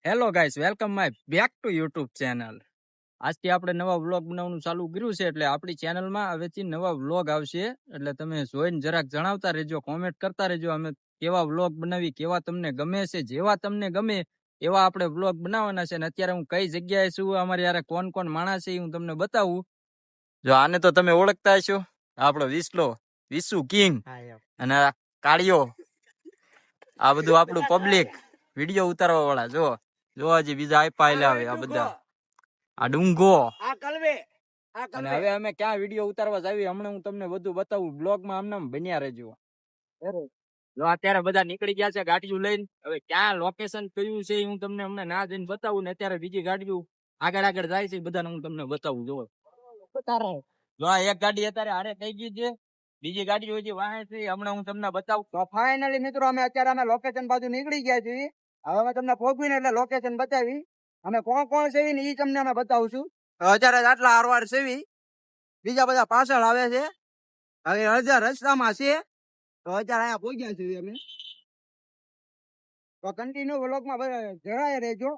Hello guys, welcome my back to YouTube channel. આજથી આપણે નવા વ્લોગ બનાવવાનું ચાલુ કર્યું છે, એટલે આપણી ચેનલમાં હવેથી નવા વ્લોગ આવશે. એટલે તમે જોઈને જરાક જણાવતા રહેજો, કોમેન્ટ કરતા રહેજો. અમે કેવા વ્લોગ બનાવી, કેવા તમને ગમે છે, જેવા તમને ગમે એવા આપણે વ્લોગ બનાવવાના છે. અને અત્યારે હું કઈ જગ્યાએ છું, અમારે યાર કોણ કોણ માણસ છે, હું તમને બતાવું. જો આને તો તમે ઓળખતા હશો, આપણો વિસુ કિંગ અને કાળિયો. આ બધું આપણું પબ્લિક વિડીયો ઉતારવા વાળા. જો હજી બીજા આપ્યા આવે આ બધા. આ ડુંગો અને હવે અમે ક્યાં વિડીયો ઉતારવા જાવી, હમણાં હું તમને બધું બતાવું. બ્લોગમાં આમને બન્યા રહેજો. જો અત્યારે બધા નીકળી ગયા છે ગાડીઓ લઈને. હવે ક્યાં લોકેશન કયું છે હું તમને હમણાં ના જઈને બતાવું ને. અત્યારે બીજી ગાડીઓ આગળ જાય છે, બધાને હું તમને બતાવું. જો આ એક ગાડી અત્યારે હારે થઈ ગઈ છે, બીજી ગાડીઓ હજી વાહે છે, હમણાં હું તમને બતાવું. તો ફાઇનલી મિત્રો અમે લોકેશન બાજુ નીકળી ગયા છીએ. હવે અમે તમને પહોંચવીને એટલે લોકેશન બતાવી. અમે કોણ છે ને એ તમને અમે બતાવશું. અત્યારે આટલા હારવાર છે, બીજા બધા પાછળ આવે છે. હવે અડધા રસ્તામાં છે, તો અત્યારે અહીંયા પહોંચ્યા છીએ અમે. તો કન્ટિન્યુ વ્લોગમાં જણાય રહેજો,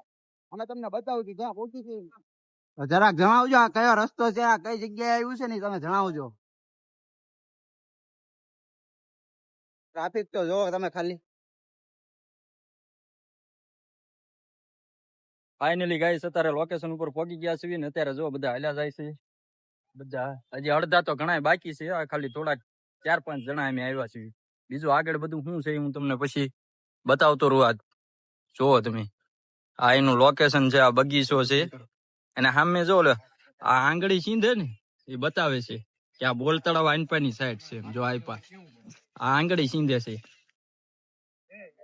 અમે તમને બતાવું છું જ્યાં પહોંચી છીએ. જરાક જણાવજો આ કયો રસ્તો છે, આ કઈ જગ્યાએ આવ્યું છે ને તમે જણાવજો. ટ્રાફિક તો જોવો તમે ખાલી. ફાઇનલી ગાઈસ અત્યારે લોકેશન ઉપર પહોંચી ગયા છીએ ને અત્યારે જો બધા હાલ્યા જાય છે. બધા હજી અડધા તો ઘણા બાકી છે, ખાલી થોડાક 4-5 જણા અમે આવ્યા છીએ. બીજું આગળ બધું શું છે હું તમને પછી બતાવતો રહું. આ જોવો તમે, આ એનું લોકેશન છે, આ બગીચો છે. અને સામે જો આ આંગળી સીંધે ને એ બતાવે છે કે આ બોલ તળાવ આનપાની સાઈડ છે. જો આ આંગળી સીંધે છે.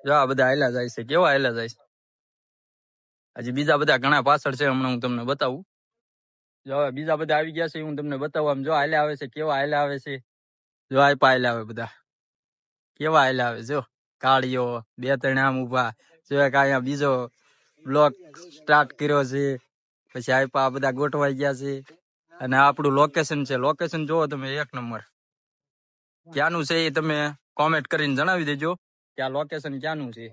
જો આ બધા હાલ્યા જાય છે, કેવા હાલ્યા જાય છે. હજી બીજા બધા ઘણા પાછળ છે, હમણાં હું તમને બતાવું. જો બીજા બધા આવી ગયા છે, હું તમને બતાવું. આમ જો હાલ્યા આવે છે, કેવા હાલ્યા આવે છે. જો આપ્યા હાલ્યા આવે બધા, કેવા હાલ્યા આવે. જો કાળીઓ 2-3 આમ ઉભા જો. અહીંયા બીજો બ્લોક સ્ટાર્ટ કર્યો છે, પછી આપ્યા બધા ગોઠવાઈ ગયા છે. અને આપણું લોકેશન છે, લોકેશન જોવો તમે, 1 નંબર. ક્યાંનું છે એ તમે કોમેન્ટ કરીને જણાવી દેજો કે આ લોકેશન ક્યાંનું છે.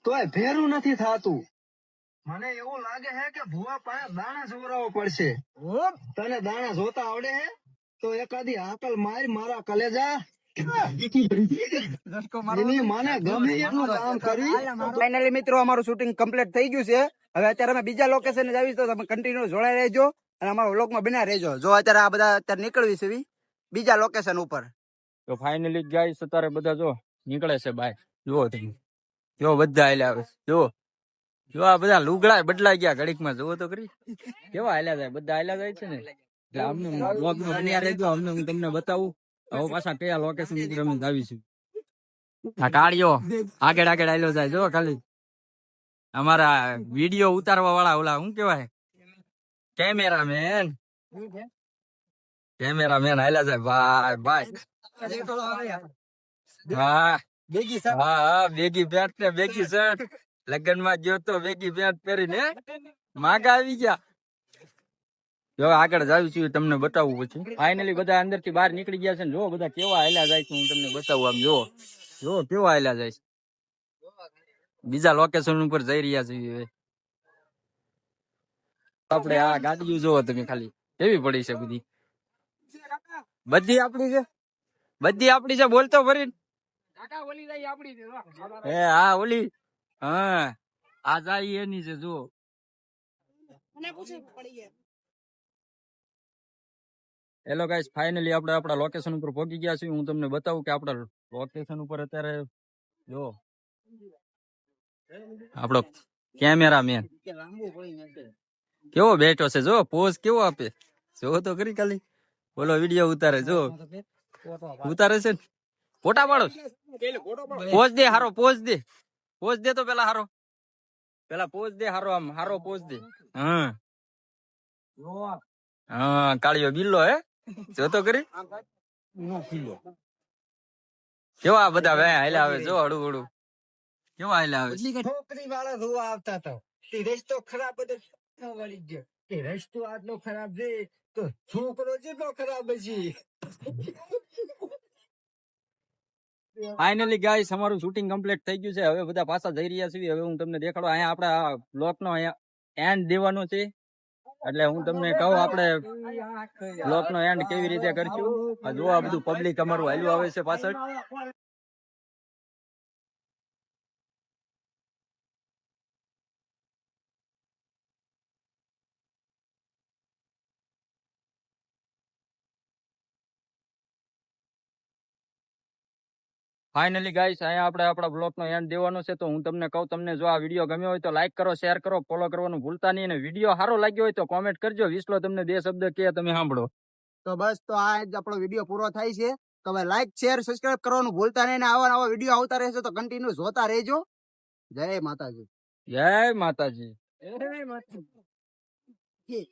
તોય ભેરું નથી થાતું. મને એવું લાગે છે કે ભુવા પાસે દાણા જોવરાવો પડશે. તને દાણા જોતા આવડે હે તો એકાદી હાકલ માર મારા કલેજા. ફાઇનલી મિત્રો અમારું શૂટિંગ કમ્પ્લીટ થઈ ગયું છે. હવે અત્યારે અમે બીજા લોકેશન આવીશું, તો તમે કન્ટિન્યુ જોડાઈ રહેજો અને અમારા વ્લોગમાં બન્યા રહેજો. જો અત્યારે આ બધા અત્યારે નીકળવી છે બીજા લોકેશન ઉપર. તો ફાઇનલી ગાઈસ અત્યારે બધા જો નીકળે છે બાય. જુઓ તમે, જો બધા હાલ્યા આવે. જો આ બધા લુગડા બદલાઈ ગયા ઘડીકમાં. જોવો તો કરી કેવા હાલ્યા જાય, બધા હાલ્યા જાય છે ને. એટલે અમને વ્લોગમાં બન્યા રહેજો, અમને હું તમને બતાવું હવે પાછા કયા લોકેશન ઉપર અમે આવીશું. આ કાળિયો આગળ આવેલો જાય. જો ખાલી અમારા વિડીયો ઉતારવા વાળા ઓલા શું કેવાય, કેમેરામેન હાલ્યા જાય. ભાઈ હા બેગી પેન્ટ ને બેગી શર્ટ. લગ્ન માં ગયો તો બેગી પેન્ટ પહેરીને માગા આવી ગયા. જો આગળ જાવ છું તમને બતાવું પછી. ફાઇનલી બધા અંદર થી બહાર નીકળી ગયા છે ને. જો બધા કેવા હાલ્યા જાય છે હું તમને બતાવું. આમ જો કેવા હાલ્યા જાય છે. બીજા લોકેશન ઉપર જઈ રહ્યા છીએ. આપણે આ ગાડીઓ જોવો તમે ખાલી કેવી પડી છે. બધી આપણી છે, બધી આપણી છે. બોલતો ફરી હે હા ઓલી હા આ જાય એની છે. જો હેલો ગાઈસ, ફાઇનલી આપણે આપણા લોકેશન ઉપર પહોંચી ગયા છીએ. હું તમને બતાવું કે આપણા લોકેશન ઉપર અત્યારે જો આપણો કેમેરામેન કેવો બેઠો છે. જો પોઝ કેવો આપે, જો તો કરી ખાલી. બોલો વિડીયો ઉતારે, જો ઉતારે છે ને. ફોટા પાડો, પોઝ દે હારો, પોઝ દે તો પેલા હારો, પોઝ દે હારો, આમ હારો પોઝ દે. હા કાળિયો બિલ્લો હે, જો તો કરી કેવા બધા વે હાલ્યા આવે. જો હળું હળું કેવા હાલ્યા આવે. છોકરી વાળા જોવા આવતા હતા. રસ્તો ખરાબ હતો, વળી ગયો કે રસ્તો આટલો ખરાબ છે તો છોકરો જેટલો ખરાબ છે. ફાઇનલી ગાઈસ અમારું શૂટિંગ કમ્પ્લીટ થઈ ગયું છે. હવે બધા પાછા જઈ રહ્યા છીએ. હવે હું તમને દેખાડો અહીંયા આપણા બ્લોક નો એન્ડ દેવાનો છે. એટલે હું તમને કહું આપણે બ્લોક નો એન્ડ કેવી રીતે કરશું. જો આ બધું પબ્લિક અમારું હાલ્યું આવે છે પાછળ. ફાઇનલી ગાઈસ અહીંયા આપણે આપણા બ્લોગ નો એન્ડ દેવાનો છે. તો હું તમને કહું, તમને જો આ વિડીયો ગમ્યો હોય તો લાઈક કરો, શેર કરો, ફોલો કરવાનું ભૂલતા નહીં. અને વિડીયો સારો લાગ્યો હોય તો કોમેન્ટ કરજો. વિશ્લો તમને 2 શબ્દ કે તમે સાંભળો. તો બસ તો આ જ આપણો વિડીયો પૂરો થાય છે. તો ભાઈ લાઈક શેર સબસ્ક્રાઇબ કરવાનું ભૂલતા નહીં. ને આવા નવા વિડીયો આવતા રહેશે તો કન્ટિન્યુ જોતા રહેજો. જય માતાજી. જય માતાજી. જય માતાજી.